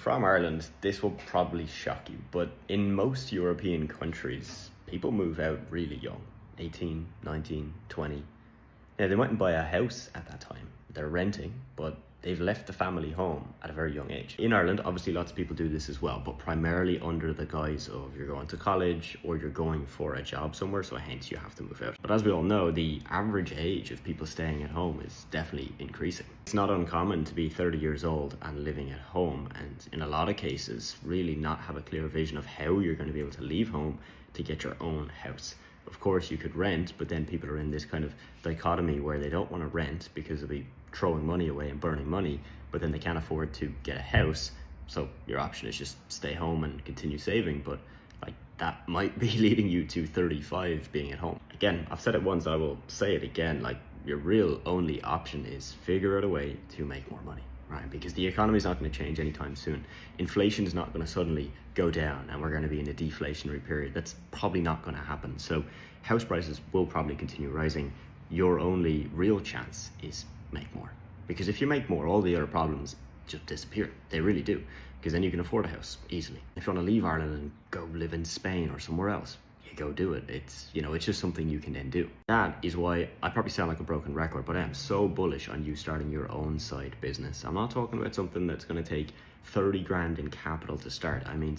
from Ireland, this will probably shock you, but in most European countries, people move out really young, 18, 19, 20. Now, they mightn't buy a house at that time. They're renting, but they've left the family home at a very young age. In Ireland, obviously lots of people do this as well, but primarily under the guise of you're going to college or you're going for a job somewhere, so hence you have to move out. But as we all know, the average age of people staying at home is definitely increasing. It's not uncommon to be 30 years old and living at home, and in a lot of cases, really not have a clear vision of how you're going to be able to leave home to get your own house. Of course, you could rent, but then people are in this kind of dichotomy where they don't want to rent because they'll be throwing money away and burning money, but then they can't afford to get a house. So your option is just stay home and continue saving, but like that might be leading you to 35 being at home. Again, I've said it once, I will say it again, like your real only option is figure out a way to make more money. Right, because the economy is not going to change anytime soon. Inflation is not going to suddenly go down and we're going to be in a deflationary period. That's probably not going to happen. So house prices will probably continue rising. Your only real chance is make more. Because if you make more, all the other problems just disappear. They really do. Because then you can afford a house easily. If you want to leave Ireland and go live in Spain or somewhere else, you go do it. It's just something you can then do. That is why I probably sound like a broken record, but I am so bullish on you starting your own side business. I'm not talking about something that's going to take 30 grand in capital to start. I mean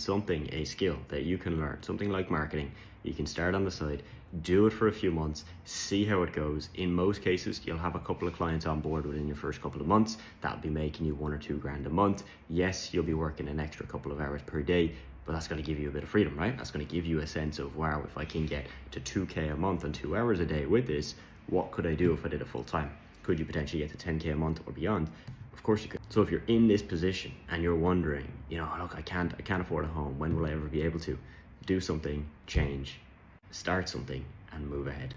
a skill that you can learn, something like marketing. You can start on the side, do it for a few months, see how it goes. In most cases, you'll have a couple of clients on board within your first couple of months. That'll be making you 1 or 2 grand a month. Yes, you'll be working an extra couple of hours per day, but that's going to give you a bit of freedom, right? That's going to give you a sense of, wow, if I can get to 2K a month and 2 hours a day with this, what could I do if I did it full time? Could you potentially get to 10K a month or beyond? Of course you could. So if you're in this position and you're wondering, look, I can't afford a home. When will I ever be able to? Do something, change, start something, and move ahead.